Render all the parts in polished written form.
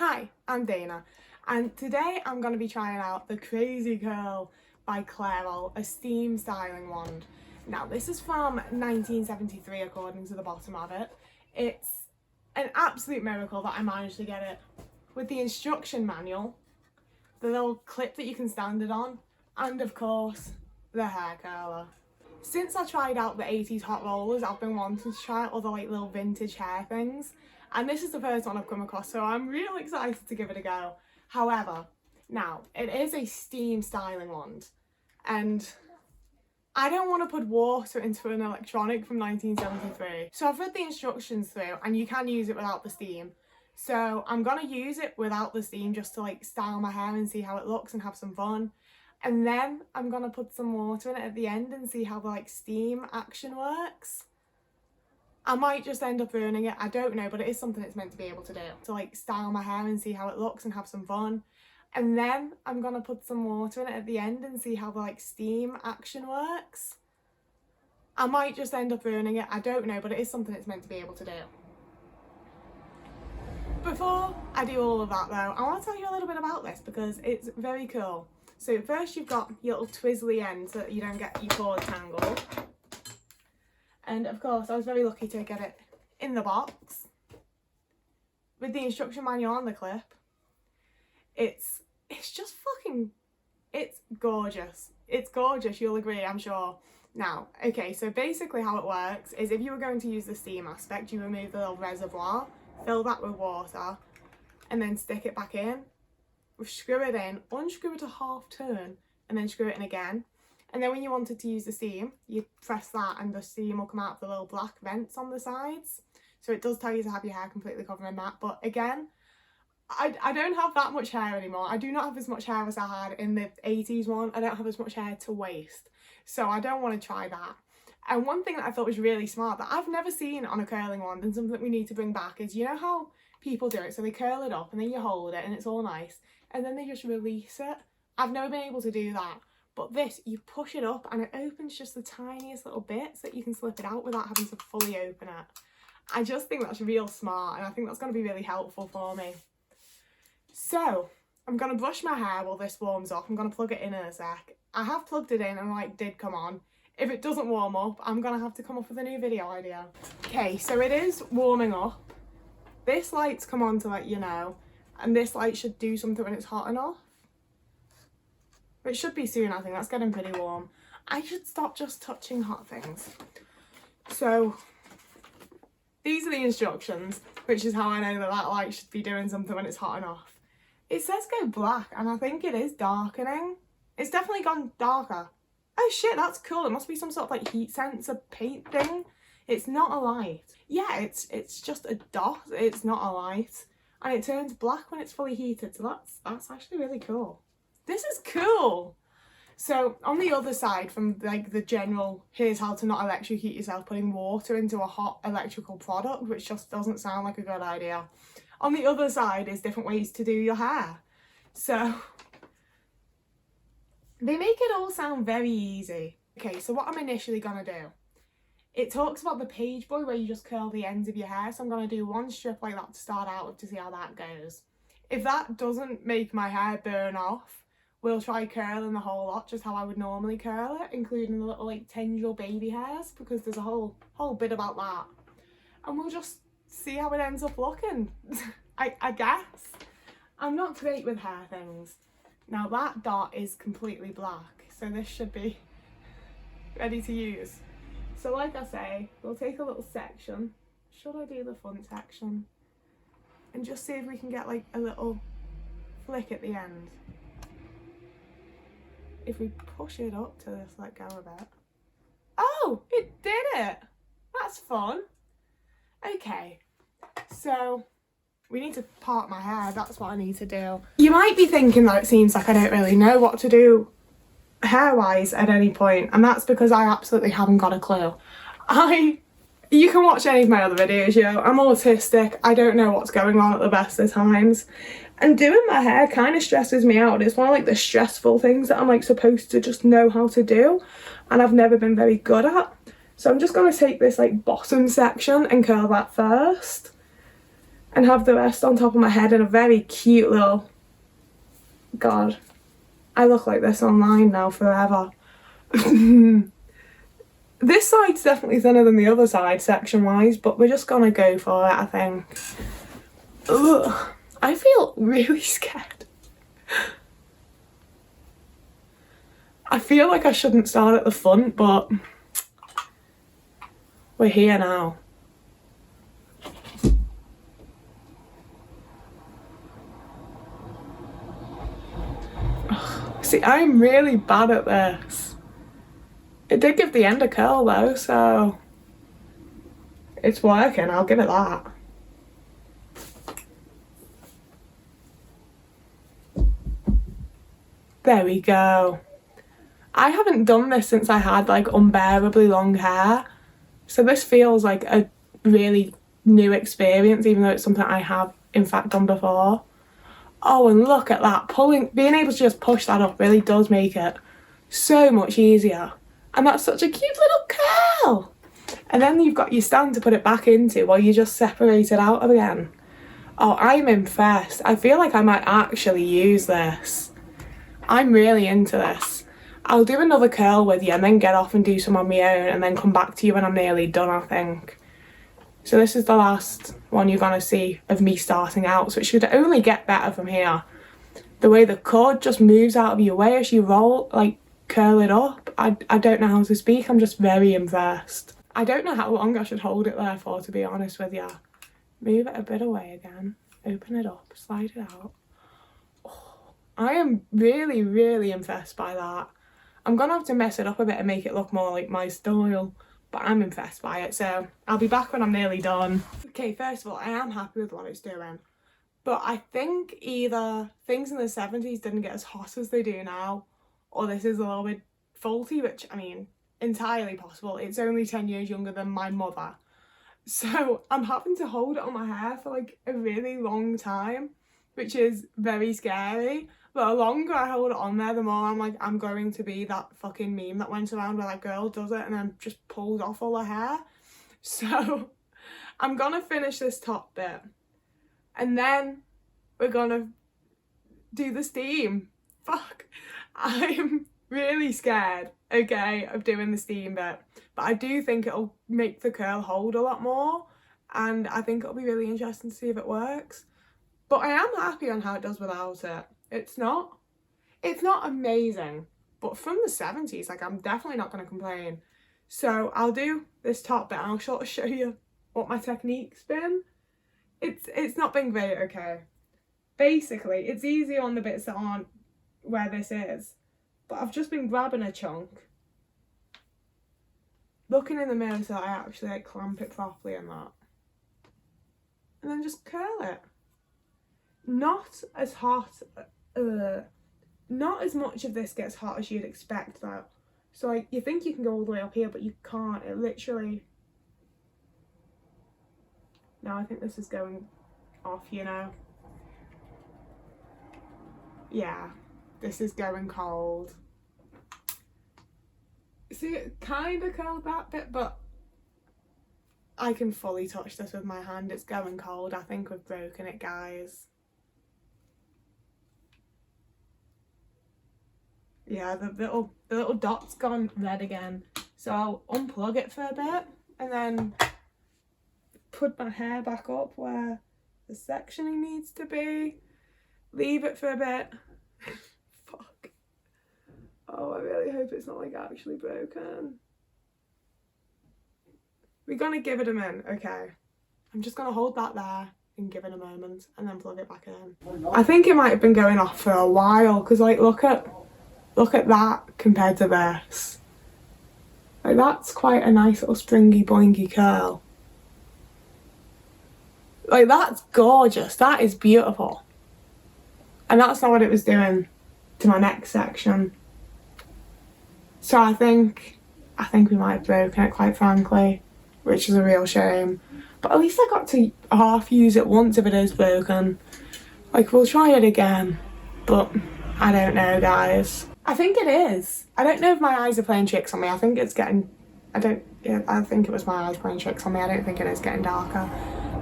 Hi, I'm Dana, and today I'm going to be trying out the Crazy Curl by Clairol, a steam styling wand. Now, this is from 1973 according to the bottom of it. It's an absolute miracle that I managed to get it with the instruction manual, the little clip that you can stand it on, and of course, the hair curler. Since I tried out the 80s hot rollers, I've been wanting to try out other little vintage hair things. And this is the first one I've come across, so I'm really excited to give it a go. However, now, it is a steam styling wand, and I don't want to put water into an electronic from 1973. So I've read the instructions through, and you can use it without the steam. So I'm going to use it without the steam just to style my hair and see how it looks and have some fun. And then I'm going to put some water in it at the end and see how the steam action works. I might just end up ruining it, I don't know, but it is something it's meant to be able to do. To style my hair and see how it looks and have some fun. And then I'm going to put some water in it at the end and see how the steam action works. I might just end up ruining it, I don't know, but it is something it's meant to be able to do. Before I do all of that though, I want to tell you a little bit about this because it's very cool. So first you've got your little twizzly end so that you don't get your cord tangled. And of course I was very lucky to get it in the box with the instruction manual on the clip. It's just it's gorgeous. It's gorgeous, you'll agree, I'm sure. Now, okay, so basically how it works is if you were going to use the steam aspect, you remove the little reservoir, fill that with water, and then stick it back in. Screw it in, unscrew it a half turn, and then screw it in again. And then when you wanted to use the steam, you press that and the steam will come out of the little black vents on the sides. So it does tell you to have your hair completely covered in that. But again, I don't have that much hair anymore. I do not have as much hair as I had in the 80s one. I don't have as much hair to waste. So I don't want to try that. And one thing that I thought was really smart that I've never seen on a curling wand and something that we need to bring back is, you know how people do it? So they curl it up and then you hold it and it's all nice. And then they just release it. I've never been able to do that. But this, you push it up and it opens just the tiniest little bit so that you can slip it out without having to fully open it. I just think that's real smart and I think that's going to be really helpful for me. So, I'm going to brush my hair while this warms up. I'm going to plug it in a sec. I have plugged it in and light did come on. If it doesn't warm up, I'm going to have to come up with a new video idea. Okay, so it is warming up. This light's come on to let you know. And this light should do something when it's hot enough. It should be soon, I think. That's getting pretty warm. I should stop just touching hot things. So, these are the instructions, which is how I know that that light should be doing something when it's hot enough. It says go black, and I think it is darkening. It's definitely gone darker. Oh shit, that's cool. It must be some sort of heat sensor paint thing. It's not a light. Yeah, it's just a dot. It's not a light. And it turns black when it's fully heated, so that's actually really cool. This is cool! So, on the other side from the general, here's how to not electrocute yourself, putting water into a hot electrical product, which just doesn't sound like a good idea. On the other side is different ways to do your hair. So, they make it all sound very easy. Okay, so what I'm initially gonna do, it talks about the page boy where you just curl the ends of your hair, so I'm going to do one strip like that to start out with to see how that goes. If that doesn't make my hair burn off, we'll try curling the whole lot just how I would normally curl it, including the little tendril baby hairs, because there's a whole bit about that. And we'll just see how it ends up looking, I guess. I'm not great with hair things. Now that dot is completely black, so this should be ready to use. So like I say, we'll take a little section. Should I do the front section? And just see if we can get a little flick at the end. If we push it up to just let go of it. Oh, it did it! That's fun. Okay, so we need to part my hair. That's what I need to do. You might be thinking that it seems like I don't really know what to do hair-wise at any point, and that's because I absolutely haven't got a clue. You can watch any of my other videos, I'm autistic, I don't know what's going on at the best of times, and doing my hair kind of stresses me out. It's one of the stressful things that I'm supposed to just know how to do, and I've never been very good at. So I'm just going to take this bottom section and curl that first. and have the rest on top of my head in a very cute little... God, I look like this online now forever. This side's definitely thinner than the other side section wise, but we're just gonna go for it, I think. Ugh, I feel really scared. I feel like I shouldn't start at the front, but we're here now. Ugh, see, I'm really bad at this. It did give the end a curl though, so it's working, I'll give it that. There we go. I haven't done this since I had like unbearably long hair, so this feels like a really new experience, even though it's something I have in fact done before. Oh, and look at that, being able to just push that up really does make it so much easier. And that's such a cute little curl. And then you've got your stand to put it back into while you just separate it out again. Oh, I'm impressed. I feel like I might actually use this. I'm really into this. I'll do another curl with you and then get off and do some on my own and then come back to you when I'm nearly done, I think. So this is the last one you're going to see of me starting out, so it should only get better from here. The way the cord just moves out of your way as you roll, like curl it up. I don't know how to speak, I'm just very impressed. I don't know how long I should hold it there for, to be honest with you. Move it a bit away again, open it up, slide it out. Oh, I am really, really impressed by that. I'm gonna have to mess it up a bit and make it look more like my style, but I'm impressed by it, so I'll be back when I'm nearly done. Okay, first of all, I am happy with what it's doing, but I think either things in the 70s didn't get as hot as they do now, or this is a little bit faulty, which, I mean, entirely possible. It's only 10 years younger than my mother, so I'm having to hold it on my hair for like a really long time, which is very scary. But the longer I hold it on there, the more I'm like, I'm going to be that fucking meme that went around where that girl does it and then just pulls off all her hair. So I'm gonna finish this top bit and then we're gonna do the steam. Fuck, I'm really scared, okay, of doing the steam bit, but I do think it'll make the curl hold a lot more, and I think it'll be really interesting to see if it works. But I am happy on how it does without it. It's not amazing, but from the 70s, like, I'm definitely not going to complain. So I'll do this top bit and I'll sort of show you what my technique's been. It's not been great, okay. Basically, it's easy on the bits that aren't where this is, but I've just been grabbing a chunk, looking in the mirror so that I actually like clamp it properly and that, and then just curl it. Not as hot, not as much of this gets hot as you'd expect though. So like, you think you can go all the way up here, but you can't. It literally... Now I think this is going off, you know. Yeah, this is going cold. See, it kind of curled that bit, but I can fully touch this with my hand. It's going cold. I think we've broken it, guys. Yeah, the little dot's gone red again. So I'll unplug it for a bit and then put my hair back up where the sectioning needs to be. Leave it for a bit. Fuck. Oh, I really hope it's not like actually broken. We're gonna give it a minute, okay. I'm just gonna hold that there and give it a moment and then plug it back in. I think it might have been going off for a while because like look at that compared to this. Like that's quite a nice little stringy boingy curl. Like that's gorgeous, that is beautiful. And that's not what it was doing to my next section. So I think we might have broken it, quite frankly, which is a real shame. But at least I got to half use it once if it is broken. Like we'll try it again, but I don't know, guys. I think it is. I don't know if my eyes are playing tricks on me. I think it's getting, I think it was my eyes playing tricks on me. I don't think it is getting darker.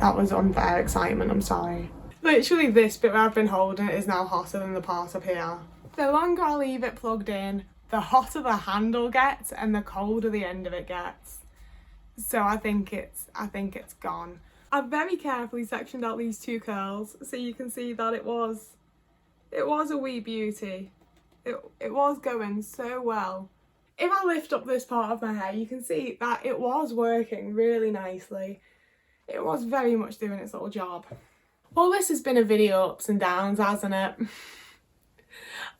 That was unfair excitement, I'm sorry. Literally this bit where I've been holding it is now hotter than the part up here. The longer I leave it plugged in, the hotter the handle gets and the colder the end of it gets. So I think it's gone. I've very carefully sectioned out these two curls so you can see that it was a wee beauty. It was going so well. If I lift up this part of my hair, you can see that it was working really nicely. It was very much doing its little job. Well, this has been a video ups and downs, hasn't it?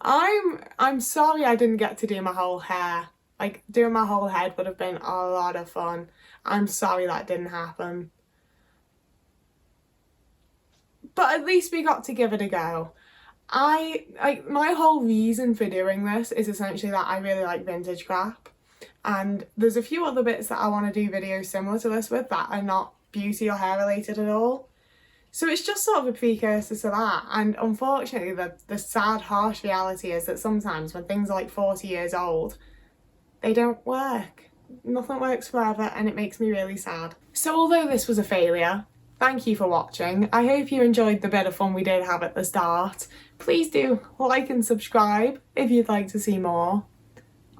I'm sorry I didn't get to do my whole hair. Like, doing my whole head would have been a lot of fun. I'm sorry that didn't happen. But at least we got to give it a go. My whole reason for doing this is essentially that I really like vintage crap. And there's a few other bits that I want to do videos similar to this with that are not beauty or hair related at all. So it's just sort of a precursor to that. And unfortunately, the sad, harsh reality is that sometimes when things are like 40 years old, they don't work. Nothing works forever, and it makes me really sad. So although this was a failure, thank you for watching. I hope you enjoyed the bit of fun we did have at the start. Please do like and subscribe if you'd like to see more.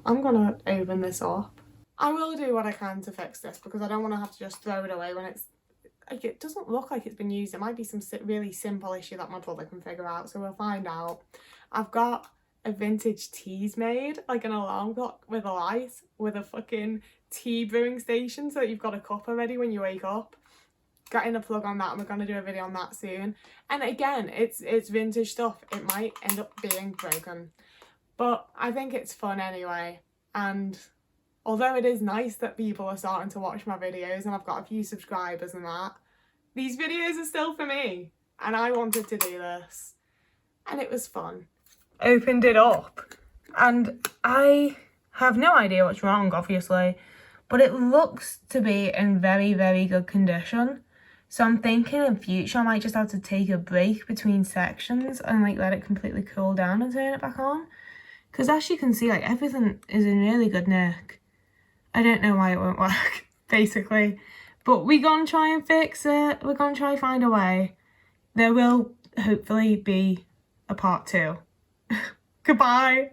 I'm gonna open this up. I will do what I can to fix this because I don't want to have to just throw it away when it's like, it doesn't look like it's been used. It might be some really simple issue that my brother can figure out, so we'll find out. I've got a vintage teas made, like an alarm clock with a light, with a fucking tea brewing station so that you've got a cuppa ready when you wake up. Getting a plug on that, and we're going to do a video on that soon. And again, it's vintage stuff. It might end up being broken, but I think it's fun anyway. And although it is nice that people are starting to watch my videos and I've got a few subscribers and that, these videos are still for me, and I wanted to do this, and it was fun. Opened it up, and I have no idea what's wrong, obviously, but it looks to be in very, very good condition. So I'm thinking in future I might just have to take a break between sections and like let it completely cool down and turn it back on. Because as you can see, like, everything is in really good nick. I don't know why it won't work, basically. But we're gonna try and fix it. We're gonna try and find a way. There will hopefully be a part 2. Goodbye.